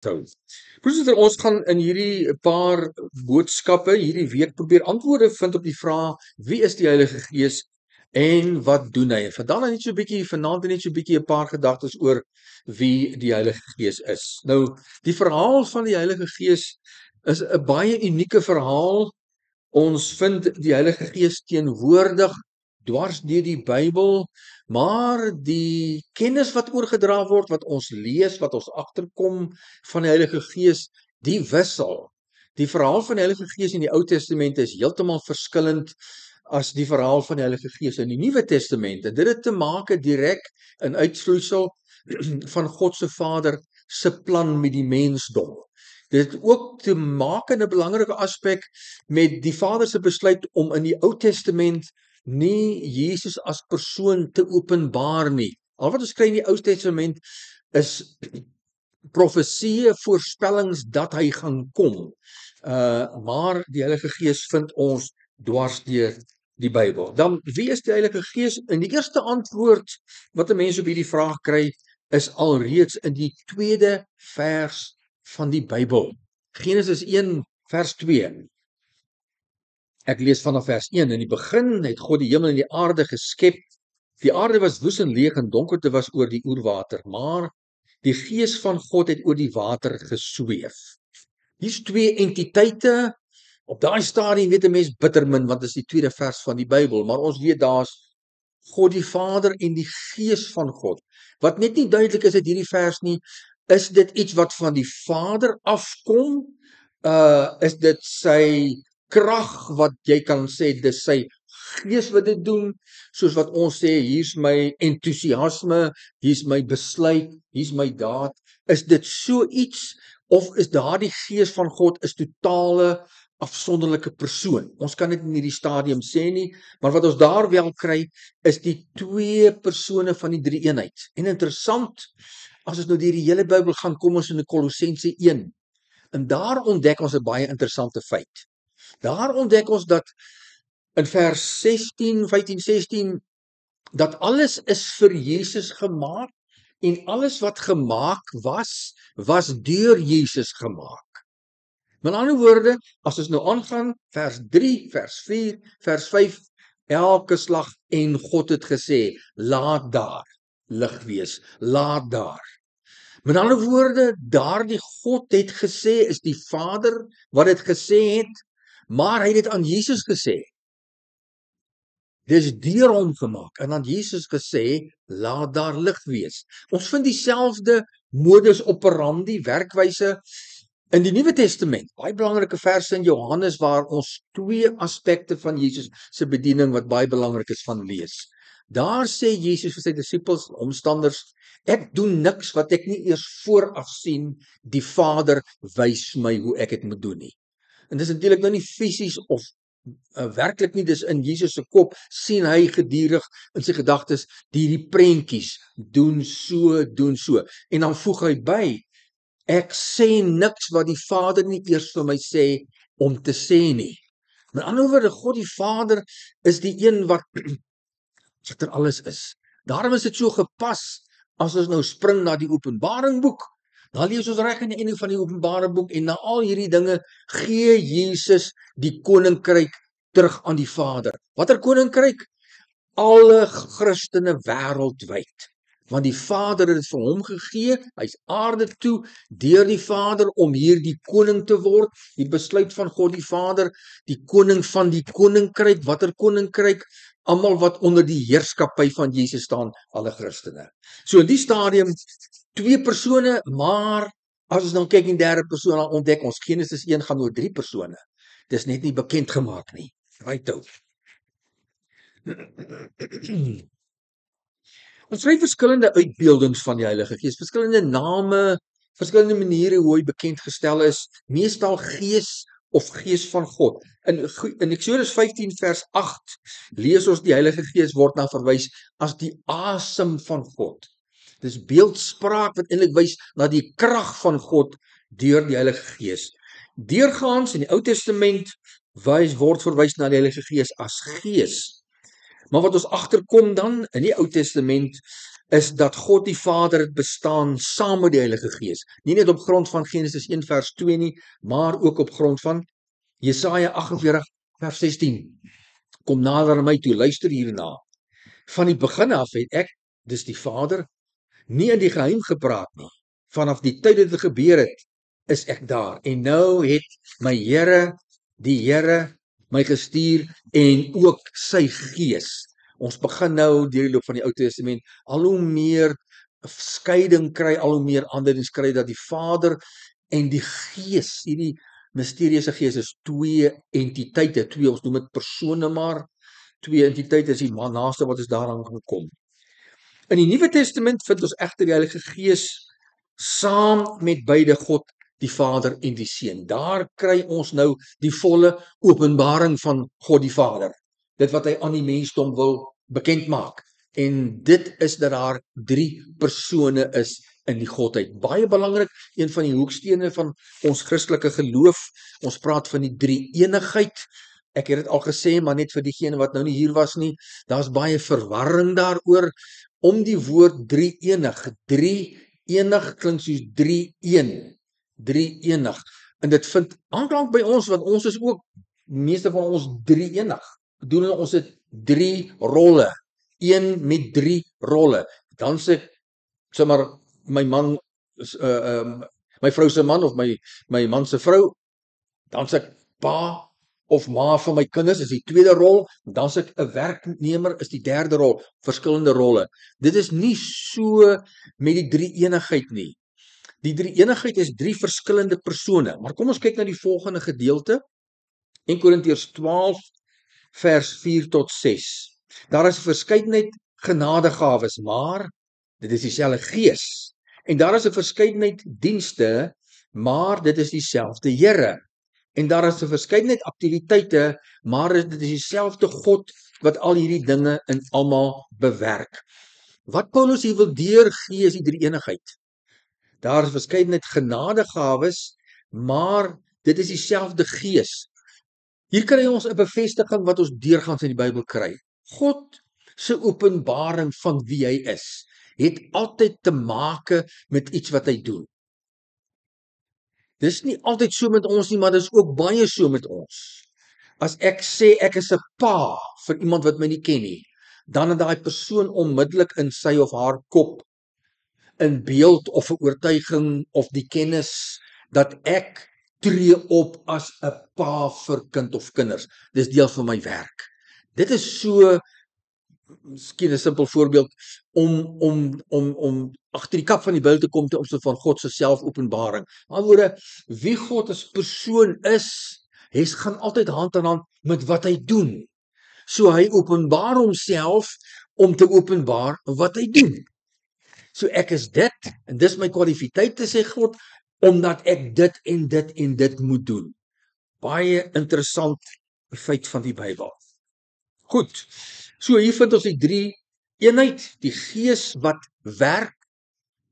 So, voorsitter, ons gaan in hierdie paar boodskappe hierdie week probeer antwoorde vind op die vraag: wie is die Heilige Gees en wat doen hy? Vanaand net so 'n bietjie 'n paar gedagtes oor wie die Heilige Gees is. Nou, die verhaal van die Heilige Gees is 'n baie unieke verhaal. Ons vind die Heilige Gees teenwoordig dwars deur die Bybel, maar die kennis wat oorgedra word, wat ons lees, wat ons agterkom van die Heilige Gees, die wissel. Die verhaal van die Heilige Gees in die Ou Testament is heeltemal verskillend as die verhaal van die Heilige Gees in die Nuwe Testament. Dit het te maak direk in uitvloeisel van God se Vader se plan met die mensdom. Dit het ook te maak in 'n belangrike aspek met die Vader se besluit om in die Ou Testament nie Jesus as persoon te openbaar nie. Al wat ons kry in die Ou Testament is profesieë, voorspellings dat hy gaan kom. Maar die Heilige Gees vind ons dwars deur die Bybel. Dan, wie is die Heilige Gees? In die eerste antwoord wat 'n mens op hierdie vraag kry, is alreeds in die tweede vers van die Bybel. Genesis 1 vers 2. Ek lees vanaf vers 1. In die begin het God die hemel en die aarde geskep. Die aarde was woes en leeg en donkerte was oor die oerwater, maar die Gees van God het oor die water gesweef. Hier's twee entiteite. Op daai stadium weet 'n mens bitter min, want dit is die tweede vers van die Bybel, maar ons weet daar's God die Vader en die Gees van God. Wat net nie duidelik is uit hierdie vers nie, is dit iets wat van die Vader afkom? Is dit sy krag wat jy kan sê dis sy Gees wat dit doen, soos wat ons sê hier's my entoesiasme, hier's my besluit, hier's my daad? Is dit so iets of is daardie Gees van God 'n totale afsonderlike persoon? Ons kan dit in hierdie stadium sê nie, maar wat ons daar wel kry is die twee persone van die drie eenheid. En interessant, as ons nou deur die hele Bybel gaan, kom ons in Kolossense 1. En daar ontdek ons 'n baie interessante feit. Daar ontdek ons dat in vers 15-16 dat alles is vir Jesus gemaak en alles wat gemaak was deur Jesus gemaak. Met ander woorde, as ons nou aangaan, vers 3, vers 4, vers 5, elke slag en God het gesê, laat daar lig wees, laat daar. Met ander woorde, daardie God het gesê, is die Vader wat dit gesê het, maar hy het dit aan Jesus gesê. Dis deur hom gemaak en aan Jesus gesê, laat daar lig wees. Ons vind dieselfde modus operandi, werkwyse in die Nuwe Testament. Baie belangrike verse in Johannes waar ons twee aspekte van Jesus se bediening wat baie belangrik is van lees. Daar sê Jesus vir sy disippels en omstanders, ek doen niks wat ek nie eers vooraf sien, die Vader wys my hoe ek dit moet doen nie. En dis natuurlik nou nie fisies of werklik nie, dis in Jesus se kop sien hy gedurig in sy gedagtes die prentjies, doen so. En dan voeg hy by, ek sê niks wat die Vader nie eers vir my sê om te sê nie. Met ander woorde, God die Vader is die een wat er alles is. Daarom is dit so gepas as ons nou spring na die Openbaring boek. Dan lees ons reg aan die einde van die Openbaring boek en na al hierdie dinge gee Jesus die koninkryk terug aan die Vader. Watter koninkryk? Alle Christene wêreldwyd. Want die Vader het dit vir hom gegee, hy's aarde toe deur die Vader om hierdie koning te word, die besluit van God die Vader, die koning van die koninkryk. Watter koninkryk? Almal wat onder die heerskappy van Jesus staan, alle Christene. So in die stadium, twee persone, maar as ons dan kyk in derde persoon, dan ontdek ons Genesis 1 gaan oor 3 persone. Dis net nie bekend gemaak nie. Right. Ons kry verskillende uitbeeldings van die Heilige Gees, verskillende name, verskillende maniere hoe hy bekend gestel is, meestal Gees of Gees van God. In Eksodus 15 vers 8 lees ons die Heilige Gees word na verwys as die asem van God. Dis beeldspraak wat eintlik wys na die krag van God deur die Heilige Gees. Deurgaans in die Ou Testament word verwys na die Heilige Gees as Gees. Maar wat ons agterkom dan in die Ou Testament is dat God die Vader het bestaan saam met die Heilige Gees. Nie net op grond van Genesis 1 vers 2 nie, maar ook op grond van Jesaja 48 vers 16. Kom nader aan my toe, luister hierna. Van die begin af het ek, dis die Vader, nie in die geheim gepraat nie. Vanaf die tyd dat dit gebeur het, is ek daar. En nou het my Here, die Here, my gestuur en ook sy Gees. Ons begin nou deur die loop van die Ou Testament al hoe meer skeiding kry, al hoe meer aanduidings kry dat die Vader en die Gees, hierdie misterieuse Gees is twee entiteite, ons noem dit persone maar, twee entiteite is die naaste wat ons daaraan kan kom. In die Nuwe Testament vind ons egter die Heilige Gees saam met beide God, die Vader en die Seun. Daar kry ons nou die volle openbaring van God die Vader. Dit wat hy aan die mensdom wil bekend maak. En dit is dat daar drie persone is in die Godheid. Baie belangrik, een van die hoekstene van ons Christelike geloof. Ons praat van die drie-eenigheid. Ek het dit al gesê, maar net vir diegene wat nou nie hier was nie, daar's baie verwarring daaroor om die woord drie-enig. Drie-enig klink soos drie-een. Drie-enig. En dit vind aanklank by ons, want ons is ook, meeste van ons drie-enig. Bedoel ons het drie rolle. Een met drie rolle. Dan sê maar my man, my vrou se man of my man se vrou, dan sê ek pa of ma van my kinders is die tweede rol, dan sê ek 'n werknemer is die derde rol, verskillende rolle. Dit is nie so met die drie-eenigheid nie. Die drie-eenigheid is drie verskillende persone, maar kom ons kyk na die volgende gedeelte, 1 Korintiërs 12 vers 4 tot 6. Daar is 'n verskeidenheid genadegawes, maar dit is dieselfde Gees. En daar is 'n verskeidenheid dienste, maar dit is dieselfde Here. En daar is 'n verskeidenheid aktiwiteite, maar dit is dieselfde God wat al hierdie dinge in almal bewerk. Wat Paulus hier wil deurgee is die drie-eenigheid. Daar is verskeidenheid genadegawes, maar dit is dieselfde Gees. Hier kry ons 'n bevestiging wat ons deurgaans in die Bybel kry. God se openbaring van wie hy is, het altyd te make met iets wat hy doen. Dis nie altyd so met ons nie, maar dis ook baie so met ons. As ek sê ek is 'n pa vir iemand wat my nie ken nie, dan het daai persoon onmiddellik in sy of haar kop 'n beeld of 'n oortuiging of die kennis dat ek tree op as 'n pa vir kind of kinders. Dis deel van my werk. Dit is so, miskien 'n simpel voorbeeld, om agter die kap van die bil te kom ten opsigte van God se selfopenbaring. Met ander woorde, wie God as persoon is, gaan altyd hand aan hand met wat hy doen. So hy openbaar homself om te openbaar wat hy doen. So ek is dit, en dis my kwalifiteite, sê God, omdat ek dit en dit en dit moet doen. Baie interessant feit van die Bybel. Goed, so hier vind ons die drie eenheid, die Gees wat werk,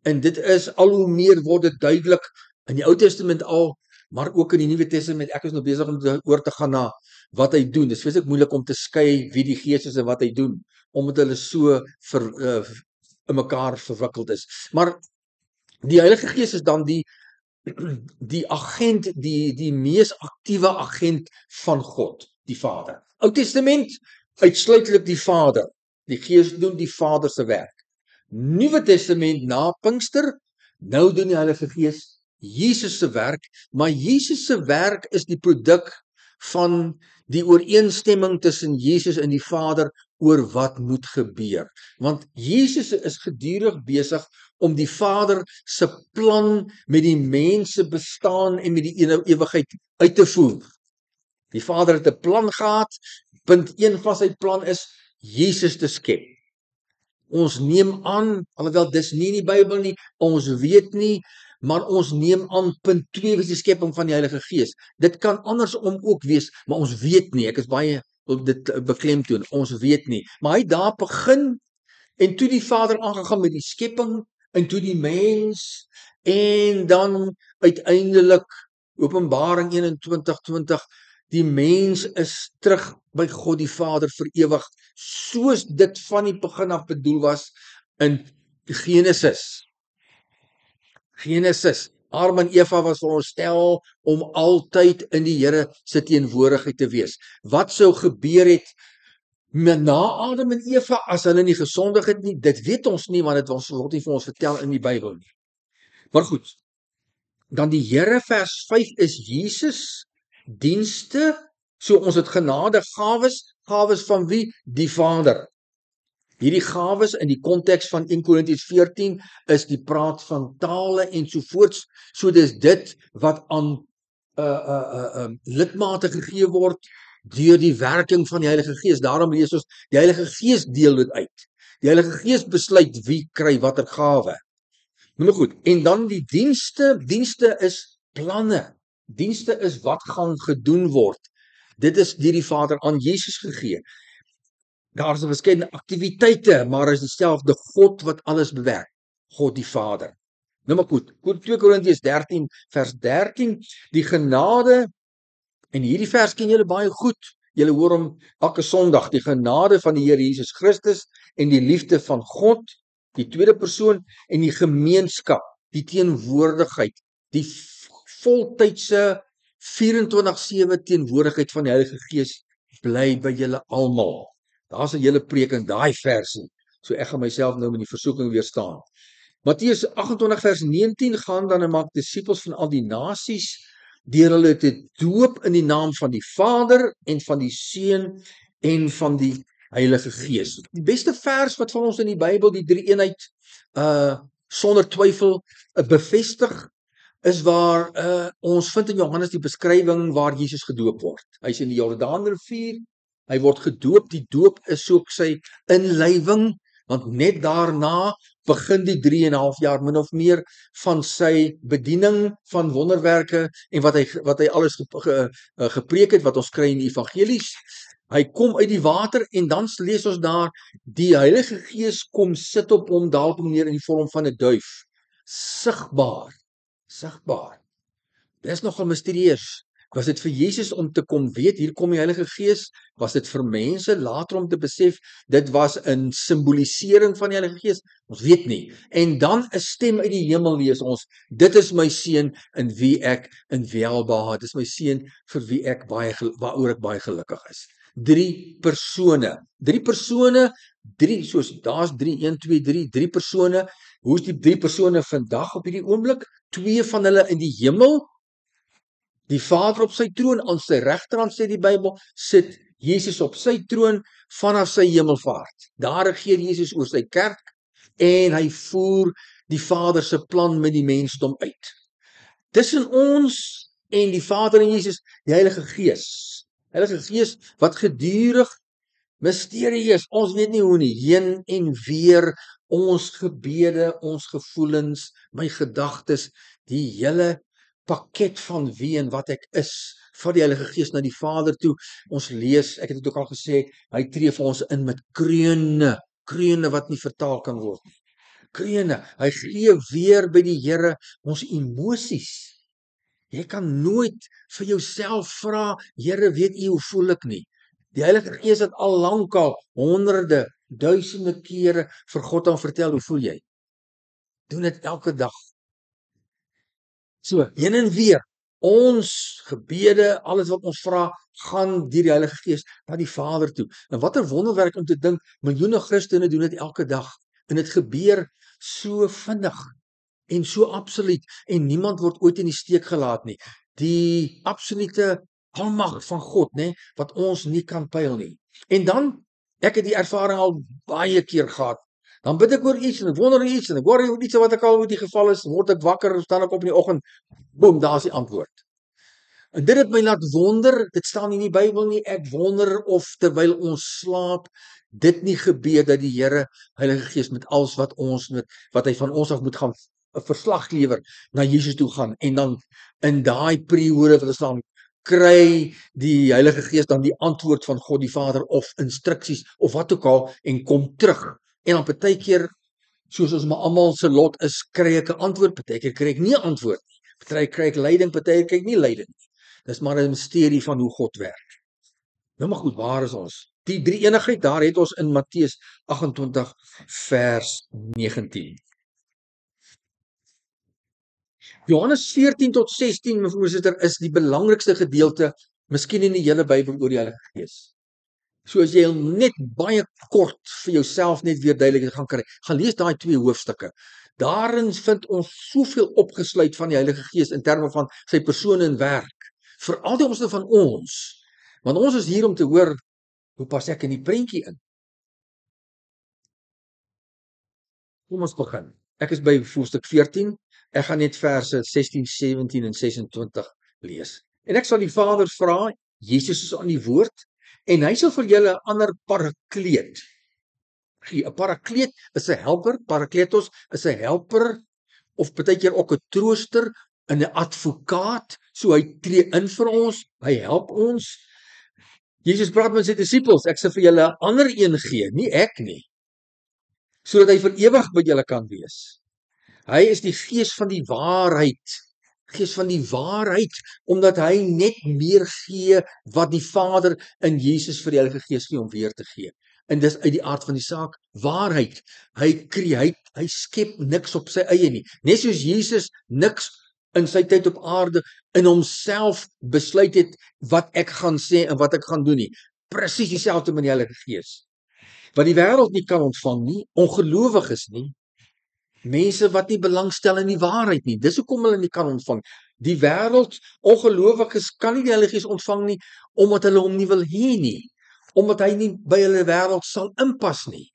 en dit is al hoe meer word dit duidelik in die Ou Testament al, maar ook in die Nuwe Testament. Ek is nou besig om oor te gaan na wat hy doen. Dit is vreeslik moeilik om te skei wie die Gees is en wat hy doen, omdat hulle so in mekaar verwikkeld is. Maar die Heilige Gees is dan die agent, die mees aktiewe agent van God, die Vader. Ou Testament, uitsluitlik die Vader. Die Gees doen die Vader se werk. Nuwe Testament na Pinkster, nou doen die Heilige Gees Jesus se werk, maar Jesus se werk is die produk van die ooreenstemming tussen Jesus en die Vader oor wat moet gebeur. Want Jesus is gedurig besig om die Vader se plan met die mense bestaan en met die ewigheid uit te voer. Die Vader het 'n plan gehad. Punt 1 van sy plan is Jesus te skep. Ons neem aan, alhoewel dis nie in die Bybel nie, ons weet nie, maar ons neem aan punt 2 was die skepping van die Heilige Gees. Dit kan andersom ook wees, maar ons weet nie. Ek is baie wil dit beklemtoon, ons weet nie. Maar hy daar begin, en toe die Vader aangegaan met die skepping, en toe die mens, en dan uiteindelik Openbaring 21:20, Die mens is terug by God die Vader vir ewig, soos dit van die begin af bedoel was in Genesis. Adam en Eva was veronderstel om altyd in die Here se teenwoordigheid te wees. Wat sou gebeur het na Adam en Eva as hulle nie gesondig het nie? Dit weet ons nie, want dit word nie vir ons vertel in die Bybel nie. Maar goed, dan die Here vers 5 is Jesus dienste, so ons het genadegawes, gawes van wie? Die Vader. Hierdie gawes in die konteks van 1 Korintiërs 14 is die praat van tale ensovoorts, so dis dit wat aan lidmate gegee word deur die werking van die Heilige Gees. Daarom lees ons, die Heilige Gees deel dit uit. Die Heilige Gees besluit wie kry watter gawe. Nou goed, en dan die dienste is planne. Dienste is wat gaan gedoen word. Dit is deur die Vader aan Jesus gegee. Daar is verskillende aktiwiteite, maar is dieselfde God wat alles bewerk. God die Vader. Nou maar goed, 2 Korintiërs 13 vers 13, die genade, en hierdie vers ken julle baie goed. Julle hoor hom elke Sondag, die genade van die Here Jesus Christus en die liefde van God, die tweede persoon, en die gemeenskap, die teenwoordigheid, die voltydse 24/7 teenwoordigheid van die Heilige Gees bly by julle almal. Daar's 'n hele preek in daai versie. So ek gaan myself nou met die versoeking weerstaan. Matteus 28 vers 19 gaan dan en maak disippels van al die nasies deur hulle te doop in die naam van die Vader en van die Seun en van die Heilige Gees. Die beste vers wat van ons in die Bybel die drie eenheid sonder twyfel bevestig is waar ons vind in Johannes die beskrywing waar Jesus gedoop word. Hy is in die Jordaanrivier, hy word gedoop, die doop is so sy inlywing, want net daarna begin die 3,5 jaar min of meer van sy bediening van wonderwerke en wat hy alles gepreek het, wat ons kry in die evangelies. Hy kom uit die water en dan lees ons daar, die Heilige Gees kom sit op hom, daal op hom neer in die vorm van 'n duif. Sigbaar. Dis nogal mysterieus. Was dit vir Jesus om te kom weet, hier kom die Heilige Gees? Was dit vir mense later om te besef, dit was 'n simbolisering van die Heilige Gees? Ons weet nie. En dan 'n stem uit die hemel lees ons, dit is my seun in wie ek in welbehaag. Dit is my seun vir wie ek waaroor ek baie gelukkig is. Drie persone, soos daar's 3, 1, 2, 3, 3 persone. Hoe is die 3 persone vandag op hierdie oomblik? 2 van hulle in die hemel, die Vader op sy troon, aan sy regterhand sê die Bybel, sit Jesus op sy troon vanaf sy hemelvaart. Daar regeer Jesus oor sy kerk en hy voer die Vader se plan met die mensdom uit. Tussen ons en die Vader en Jesus, die Heilige Gees. Heilige Gees wat gedurig mysterieus, ons weet nie hoe nie, heen en weer, ons gebede, ons gevoelens, my gedagtes, die hele pakket van wie en wat ek is, van die Heilige Gees na die Vader toe. Ons lees, ek het dit ook al gesê, hy tree vir ons in met kreune wat nie vertaal kan word nie. Kreune, hy gee weer by die Here ons emosies. Jy kan nooit vir jouself vra, Here, weet U hoe voel ek nie? Die Heilige Gees het al lankal honderde, duisende kere vir God aan vertel, hoe voel jy? Doen dit elke dag. So, heen en weer, ons gebede, alles wat ons vra, gaan deur die Heilige Gees na die Vader toe. En wat 'n wonderwerk om te dink, miljoene Christene doen dit elke dag. En dit gebeur so vinnig en so absoluut en niemand word ooit in die steek gelaat nie. Die absolute almag van God, nê, wat ons nie kan pyl nie. En dan, ek het die ervaring al baie keer gehad. Dan bid ek oor iets en ek wonder oor iets en ek hoor oor iets wat ek al oor die geval is, word ek wakker, staan ek op in die oggend, boem, daar is die antwoord. En dit het my laat wonder, dit staan nie in die Bybel nie, ek wonder of terwyl ons slaap, dit nie gebeur dat die Here, Heilige Gees, met alles wat hy van ons af moet gaan 'n verslag lewer, na Jesus toe gaan, en dan in daai periode wat ons dan kry die Heilige Gees dan die antwoord van God die Vader, of instruksies, of wat ook al, en kom terug. En dan partykeer, soos ons maar almal se lot is, kry ek 'n antwoord, partykeer kry ek nie 'n antwoord nie. Partykeer kry ek leiding, partykeer kry ek nie leiding nie. Dis maar 'n misterie van hoe God werk. Nou maar goed, waar is ons? Die drie eenigheid, daar het ons in Matteus 28 vers 19. Johannes 14 tot 16, mevrou Suster, is die belangrikste gedeelte, miskien in die hele Bybel oor die Heilige Gees. So as jy hom net baie kort vir jouself net weer duidelik gaan kry, gaan lees daai 2 hoofstukke. Daarin vind ons soveel opgesluit van die Heilige Gees in terme van sy persoon en werk, veral die omste van ons. Want ons is hier om te hoor, hoe pas ek in die prentjie in? Kom ons begin. Ek is by hoofstuk 14. Ek gaan net verse 16, 17 en 26 lees. En ek sal die Vader vra, Jesus is aan die woord, en hy sal vir julle 'n ander parakleet gee. 'n Parakleet is 'n helper, parakletos is 'n helper of baie keer ook 'n trooster en 'n advokaat. So hy tree in vir ons, hy help ons. Jesus praat met sy disippels, ek sal vir julle 'n ander een gee, nie ek nie, sodat hy vir ewig by julle kan wees. Hy is die gees van die waarheid. Gees van die waarheid, omdat hy net meer gee wat die Vader in Jesus vir die Heilige Gees gee om weer te gee. En dis uit die aard van die saak, waarheid. Hy skep niks op sy eie nie. Net soos Jesus niks in sy tyd op aarde in homself besluit het wat ek gaan sê en wat ek gaan doen nie. Presies dieselfde met die Heilige Gees. Wat die wêreld nie kan ontvang nie, ongelowiges nie, mense wat nie belangstel in die waarheid nie. Dis hoekom hulle nie kan ontvang. Die wêreld, ongelowiges kan nie die Heilige Gees ontvang nie, omdat hulle hom nie wil hê nie. Omdat hy nie by hulle wêreld sal inpas nie.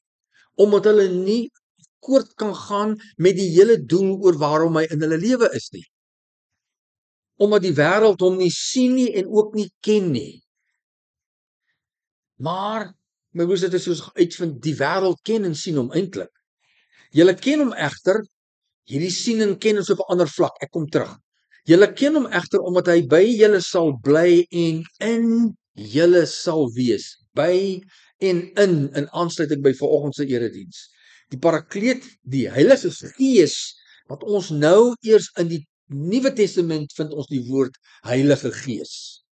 Omdat hulle nie akkoord kan gaan met die hele doel oor waarom hy in hulle lewe is nie. Omdat die wêreld hom nie sien nie en ook nie ken nie. Maar, my broers, dit is soos uitvind, die wêreld ken en sien hom eintlik. Julle ken hom egter, hierdie sien en ken is op 'n ander vlak, ek kom terug. Julle ken hom egter omdat hy by julle sal bly en in julle sal wees. By en in aansluiting by vanoggend se erediens. Die parakleet, die Heilige Gees, wat ons nou eers in die Nuwe Testament vind ons die woord Heilige Gees.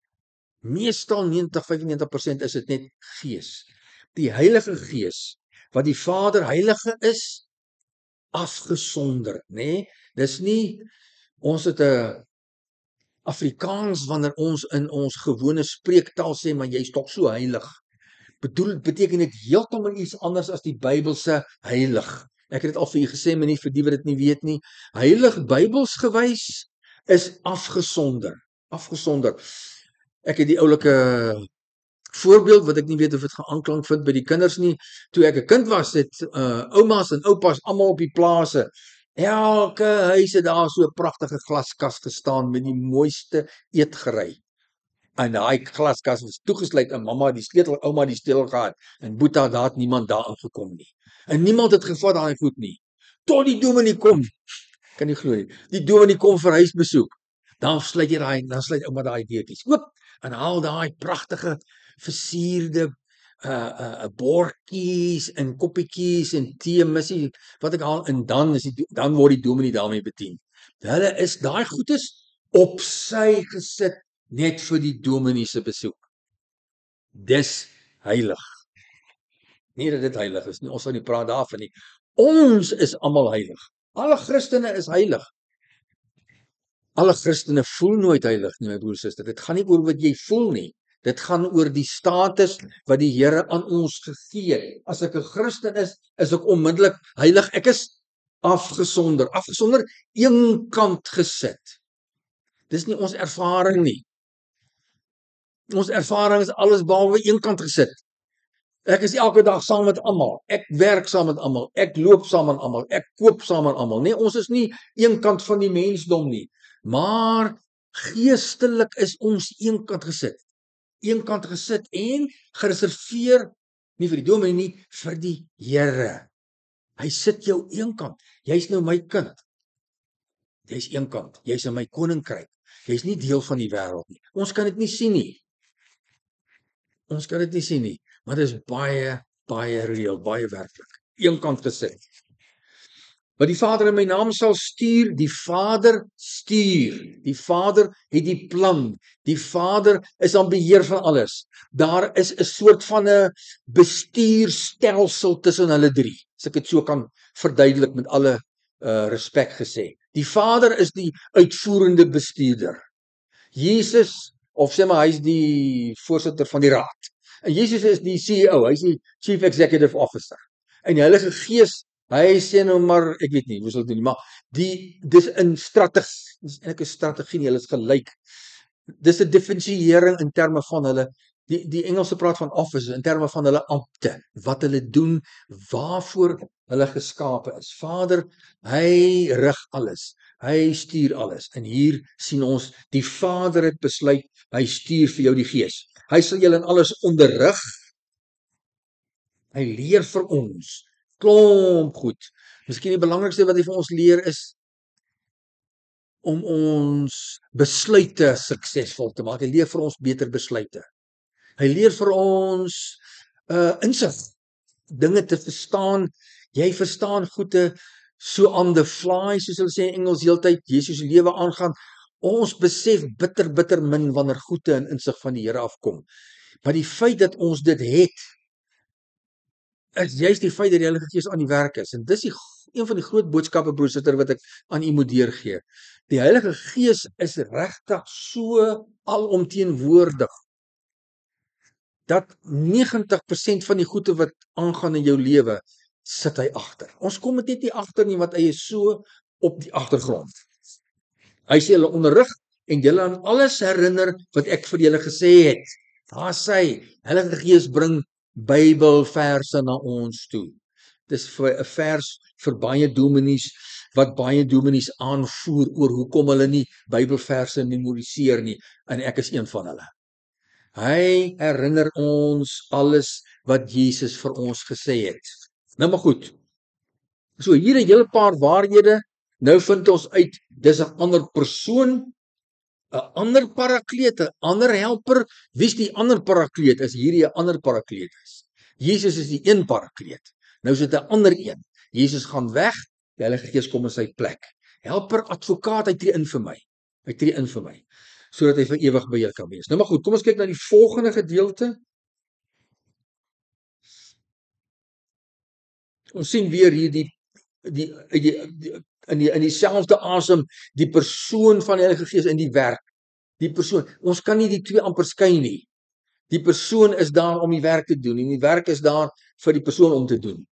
Meestal 90-95% is dit net Gees. Die Heilige Gees, wat die Vader Heilige is, afgesonder, nê? Dis nie, ons het 'n Afrikaans wanneer ons in ons gewone spreektaal sê, maar jy's tog so heilig. Beteken dit heeltemal iets anders as die Bybelse heilig. Ek het dit al vir julle gesê, maar nie vir die wat dit nie weet nie. Heilig Bybels gewys is afgesonder. Afgesonder. Ek het die oulike voorbeeld wat ek nie weet of dit geaanklank vind by die kinders nie. Toe ek 'n kind was, het oumas en oupas almal op die plase. Elke huis het daar so 'n pragtige glaskas gestaan met die mooiste eetgerei. En daai glaskas was toegesluit en mamma het die sleutel, ouma het die sleutel gehad en boeta daar het niemand daar ingekom nie. En niemand het gevat daai goed nie. Tot die dominee kom. Kan nie glo nie. Die dominee kom vir huisbesoek. Dan sluit ouma daai deurtjies oop en haal daai pragtige versierde bordjies en koppietjies en tee missie wat ek haal en dan word die dominee daarmee bedien. Hulle is daai goedes op sy gesit net vir die dominee se besoek. Dis heilig. Nie dat dit heilig is nie, ons sal nie praat daarvan nie. Ons is almal heilig. Alle Christene is heilig. Alle Christene voel nooit heilig nie, my broer en suster. Dit gaan nie oor wat jy voel nie. Dit gaan oor die status wat die Here aan ons gegee het. As ek 'n Christen is ek onmiddellik heilig. Ek is afgesonder, eenkant gesit. Dis nie ons ervaring nie. Ons ervaring is alles behalwe eenkant gesit. Ek is elke dag saam met almal. Ek werk saam met almal. Ek loop saam met almal. Ek koop saam met almal. Nee, ons is nie eenkant van die mensdom nie. Maar geestelik is ons eenkant gesit. Eenkant gesit en gereserveer nie vir die dominee nie, vir die Here. Hy sit jou eenkant. Jy's nou my kind. Jy's eenkant. Jy's in my koninkryk. Jy's nie deel van die wêreld nie. Ons kan dit nie sien nie. Ons kan dit nie sien nie, maar dit is baie, baie reëel, baie werklik. Eenkant gesit. wat die Vader in my naam sal stuur, die Vader stuur. Die Vader het die plan. Die Vader is aan beheer van alles. Daar is 'n soort van 'n bestuurstelsel tussen hulle drie. As ek dit so kan verduidelik met alle respek gesê. Die Vader is die uitvoerende bestuurder. Jesus, of sê maar hy's die voorsitter van die raad. En Jesus is die CEO, hy's die Chief Executive Officer. En die Heilige Gees, hy sê nou maar, ek weet nie, hoe sal dit doen, maar dis 'n strategie, dis eintlik 'n strategie nie, hulle is gelyk. Dis 'n diferensiering in terme van hulle, die Engelse praat van office, in terme van hulle ampte, wat hulle doen, waarvoor hulle geskape is. Vader, hy rig alles, hy stuur alles. En hier sien ons, die Vader het besluit, hy stuur vir jou die Gees. Hy sal julle in alles onderrig. Hy leer vir ons klomp goed. Miskien die belangrikste wat hy vir ons leer is om ons besluite suksesvol te maak. Hy leer vir ons beter besluite. Hy leer vir ons insig, dinge te verstaan. Jy verstaan goede so on the fly, soos hulle sê in Engels heeltyd, Jesus se lewe aangaan. Ons besef bitter min wanneer goede en insig van die Here afkom. Maar die feit dat ons dit het, is juist die feit dat die Heilige Gees aan die werk is. En dis een van die groot boodskappe, broers en susters, wat ek aan u moet deurgee. Die Heilige Gees is regtig so alomteenwoordig, dat 90% van die goede wat aangaan in jou lewe, sit hy agter. Ons kom dit net nie agter nie, want hy is so op die agtergrond. Hy sê hulle onderrig en julle aan alles herinner wat ek vir julle gesê het. Daar sê hy, Heilige Gees bring Bybelverse na ons toe. Dis 'n vers vir baie dominees, wat baie dominees aanvoer oor hoekom hulle nie Bybelverse memoriseer nie, en ek is een van hulle. Hy herinner ons alles wat Jesus vir ons gesê het. Nou maar goed, so hier 'n hele paar waarhede, nou vind ons uit, dis 'n ander persoon, 'n ander parakleet, 'n ander helper. Wie's die ander parakleet? Is hierdie 'n ander parakleet is. Jesus is die een parakleet. Nou is dit 'n ander een. Jesus gaan weg, die Heilige Gees kom in sy plek. Helper, advokaat, hy tree in vir my. Hy tree in vir my, sodat hy vir ewig by jou kan wees. Nou maar goed, kom ons kyk na die volgende gedeelte. Ons sien weer hier in dieselfde asem, die persoon van die Heilige Gees in die werk. Die persoon, ons kan nie die twee amper skei nie. Die persoon is daar om die werk te doen, en die werk is daar vir die persoon om te doen.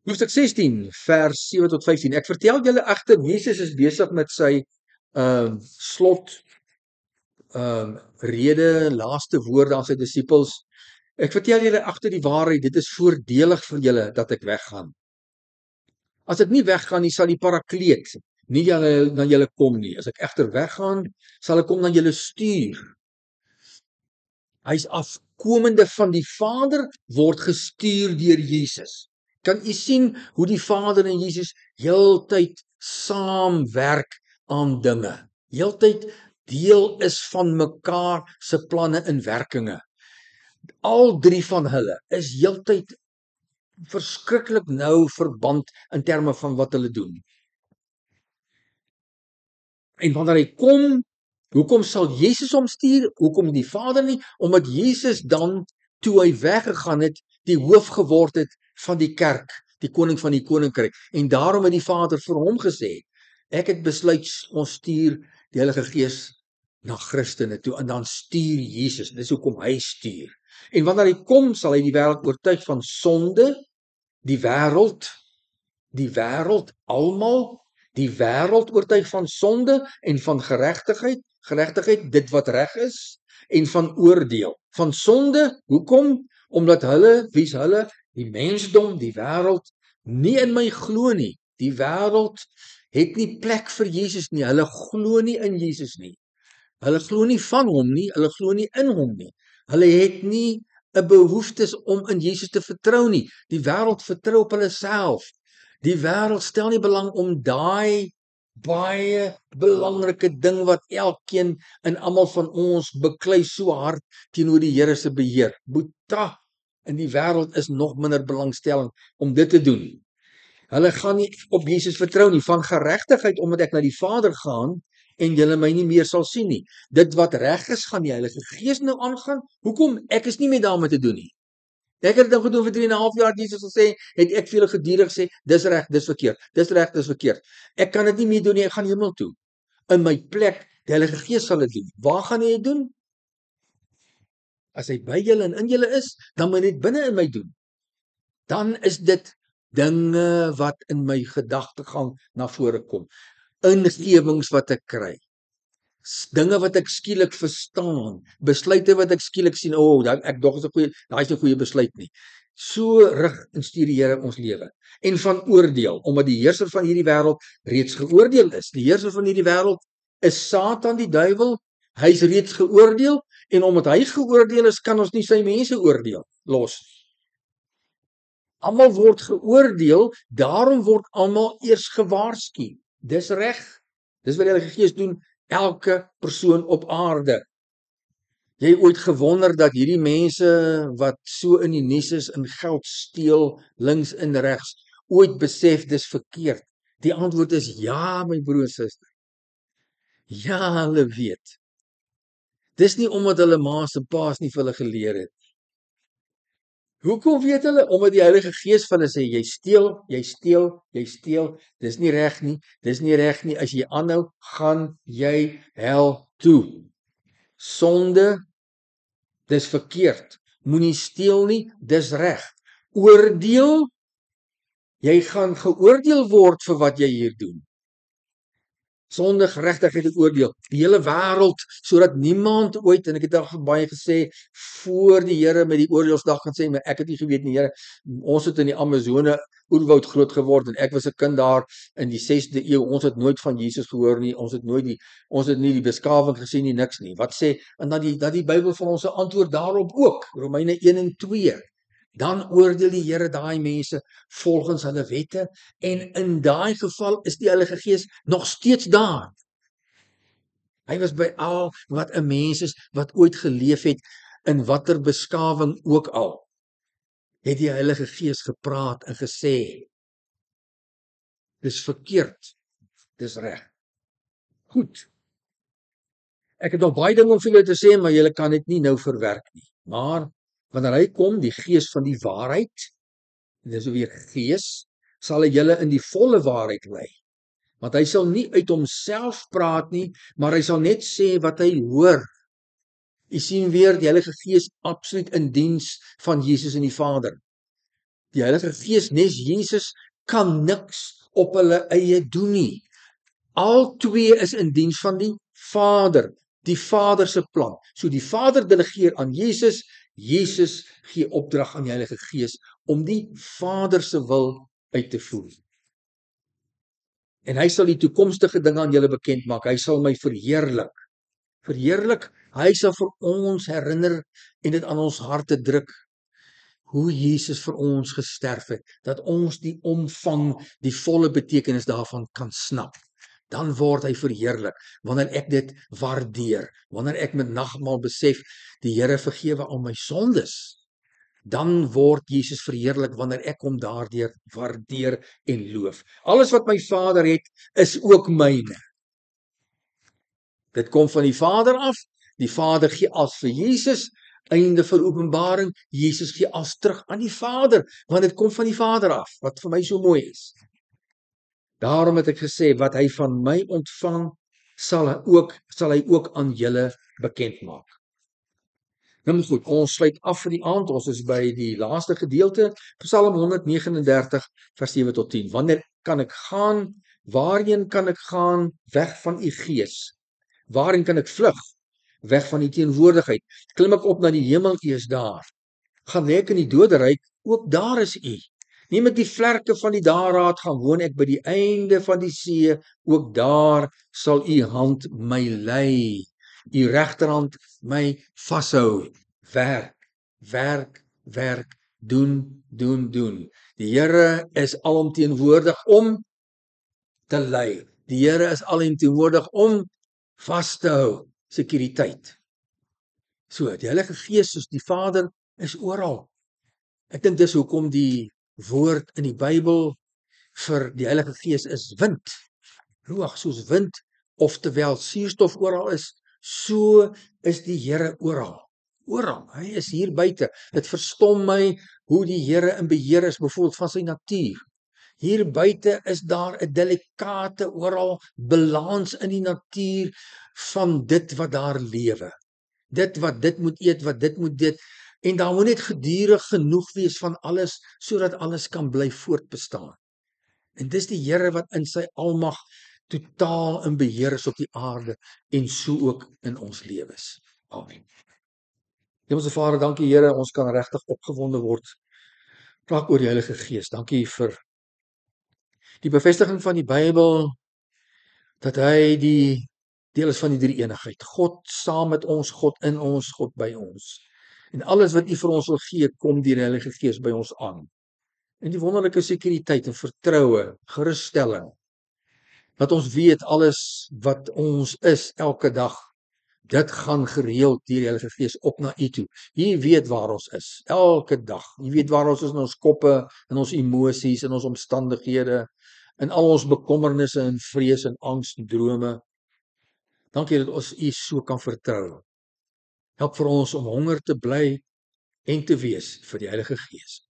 Hoofstuk 16, vers 7 tot 15. Ek vertel julle egter, Jesus is besig met sy slot rede, laaste woorde aan sy disippels. Ek vertel julle agter die waarheid, dit is voordelig vir julle dat ek weggaan. As ek nie weggaan nie, sal die parakleet nie na julle kom nie. As ek egter weggaan, sal ek hom na julle stuur. Hy's afkomende van die Vader, word gestuur deur Jesus. Kan u sien hoe die Vader en Jesus heeltyd saamwerk aan dinge? Heeltyd deel is van mekaar se planne en werkinge. Al drie van hulle is heeltyd verskriklik nou verband in terme van wat hulle doen. En wanneer hy kom, hoekom sal Jesus hom stuur? Hoekom die Vader nie? Omdat Jesus dan, toe hy weggegaan het, die hoof geword het van die kerk, die koning van die koninkryk. En daarom het die Vader vir hom gesê, ek het besluit, ons stuur die Heilige Gees na Christene toe, en dan stuur Jesus, dis hoekom hy stuur. En wanneer hy kom, sal hy die wêreld oortuig van sonde, die wêreld, almal, die wêreld oortuig van sonde en van geregtigheid, dit wat reg is, en van oordeel. Van sonde, hoekom? Omdat hulle, wie's hulle? Die mensdom, die wêreld, nie in my glo nie. Die wêreld het nie plek vir Jesus nie, hulle glo nie in Jesus nie. Hulle glo nie van hom nie, hulle glo nie in hom nie. Hulle het nie 'n behoeftes om in Jesus te vertrou nie. Die wêreld vertrou op hulle self. Die wêreld stel nie belang om daai baie belangrike ding wat elkeen en almal van ons beklei so hard teenoor die Here se beheer. Boeta, in die wêreld is nog minder belangstelling om dit te doen. Hulle gaan nie op Jesus vertrou nie, van geregtigheid, omdat ek na die Vader gaan en julle my nie meer sal sien nie. Dit wat reg is, gaan die Heilige Gees nou aangaan. Hoekom? Ek is nie meer daarmee te doen nie. Ek het dit gedoen vir 3,5 jaar, Jesus gesê, het ek vir julle gedurig gesê, dis reg, dis verkeerd, dis reg, dis verkeerd. Ek kan dit nie meer doen nie, ek gaan hemel toe. In my plek, die Heilige Gees sal dit doen. Waar gaan hy dit doen? As hy by julle en in julle is, dan moet hy dit binne in my doen. Dan is dit dinge wat in my gedagtegang na vore kom. Ingewings wat ek kry. Dinge wat ek skielik verstaan, besluite wat ek skielik sien, ek dog is 'n goeie, daai is 'n goeie besluit nie. So rig en stuur die Here ons lewe. En van oordeel, omdat die heerser van hierdie wêreld reeds geoordeel is. Die heerser van hierdie wêreld is Satan, die duiwel. Hy's reeds geoordeel en omdat hy geoordeel is, kan ons nie sy mense oordeel los. Almal word geoordeel, daarom word almal eers gewaarsku. Dis reg. Dis wat die Heilige Gees doen. Elke persoon op aarde. Jy ooit gewonder dat hierdie mense wat so in die nuus is, in geld steel, links en regs, ooit besef dis verkeerd? Die antwoord is ja, my broer en suster. Ja, hulle weet. Dis nie omdat hulle ma's en pa's nie vir hulle geleer het. Hoekom weet hulle? Omdat die Heilige Gees vir hulle sê, jy steel, jy steel, jy steel, dis nie reg nie, dis nie reg nie, as jy aanhou, gaan jy hel toe. Sonde, dis verkeerd, moenie steel nie, dis reg. Oordeel, jy gaan geoordeel word vir wat jy hier doen. Sonde, geregtigheid en oordeel, die hele wêreld, sodat niemand ooit, en ek het al baie gesê, voor die Here met die oordeelsdag gaan sê, maar ek het nie geweet nie, Here, ons het in die Amazone oerwoud groot geword, en ek was 'n kind daar in die 6de eeu, ons het nooit van Jesus gehoor nie, ons het nie die beskawing gesien nie, niks nie. Wat sê, en dan die Bybel vir ons 'n antwoord daarop ook, Romeine 1 en 2. Dan oordeel die Here daai mense volgens hulle wette en in daai geval is die Heilige Gees nog steeds daar. Hy was by al wat 'n mens is wat ooit geleef het in watter beskawing ook al. Het die Heilige Gees gepraat en gesê, dis verkeerd, dis reg. Goed. Ek het nog baie dinge om vir julle te sê, maar julle kan dit nie nou verwerk nie. Maar wanneer hy kom, die Gees van die waarheid, dis weer Gees, sal hy julle in die volle waarheid lei. Want hy sal nie uit homself praat nie, maar hy sal net sê wat hy hoor. U sien weer die Heilige Gees absoluut in diens van Jesus en die Vader. Die Heilige Gees, nes Jesus, kan niks op hulle eie doen nie. Al twee is in diens van die Vader, die Vader se plan. So die Vader delegeer aan Jesus, Jesus gee opdrag aan die Heilige Gees om die Vader se wil uit te voer. En hy sal die toekomstige dinge aan julle bekend maak. Hy sal my verheerlik. Verheerlik, hy sal vir ons herinner en dit aan ons harte druk hoe Jesus vir ons gesterf het, dat ons die omvang, die volle betekenis daarvan kan snap. Dan word hy verheerlik, wanneer ek dit waardeer, wanneer ek met nagmaal besef, die Here vergewe al my sondes, dan word Jesus verheerlik wanneer ek hom daardeur waardeer en loof. Alles wat my Vader het, is ook myne. Dit kom van die Vader af, die Vader gee as vir Jesus, einde vir Openbaring, Jesus gee as terug aan die Vader, want dit kom van die Vader af, wat vir my so mooi is. Daarom het ek gesê, wat hy van my ontvang, sal hy ook aan julle bekend maak. Nou goed, ons sluit af vir die aand, ons is by die laaste gedeelte, Psalm 139, vers 7 tot 10. Wanneer kan ek gaan? Waarheen kan ek gaan? Weg van u gees. Waarheen kan ek vlug? Weg van die teenwoordigheid. Klim ek op na die hemel, u is daar. Gaan lê ek in die doderyk, ook daar is u. Neem ek die vlerke van die daraad, gaan woon ek by die einde van die see, ook daar sal u hand my lei. U regterhand my vashou. Werk, werk, werk, doen, doen, doen. Die Here is alomteenwoordig om te lei. Die Here is alomteenwoordig om vas te hou. Sekuriteit. So, die Heilige Gees soos die Vader is oral. Ek dink dis hoekom die woord in die Bybel vir die Heilige Gees is wind. Ruach soos wind, oftewel suurstof oral is, so is die Here oral. Oral, hy is hier buite. Dit verstom my hoe die Here in beheer is, byvoorbeeld van sy natuur. Hier buite is daar 'n delikate oral balans in die natuur van dit wat daar lewe. Dit wat dit moet eet, wat dit moet dit, en daar moet net gedurig genoeg wees van alles, sodat alles kan bly voortbestaan. En dis die Here wat in sy almag totaal in beheer is op die aarde, en so ook in ons lewens. Amen. Hemelse Vader, dankie Here, ons kan regtig opgewonde word, raak oor die Heilige Gees. Dankie vir die bevestiging van die Bybel, dat hy die deel is van die drie-eenigheid. God saam met ons, God in ons, God by ons. En alles wat U vir ons wil gee, kom deur die Heilige Gees by ons aan. En die wonderlike sekuriteit en vertroue, gerusstelling, dat ons weet alles wat ons is elke dag, dit gaan gereeld deur die Heilige Gees op na U toe. U weet waar ons is, elke dag. U weet waar ons is in ons koppe, in ons emosies, in ons omstandighede, in al ons bekommernisse en vrees en angs en drome. Dankie dat ons U so kan vertrou. Help vir ons om honger te bly en te wees vir die Heilige Gees.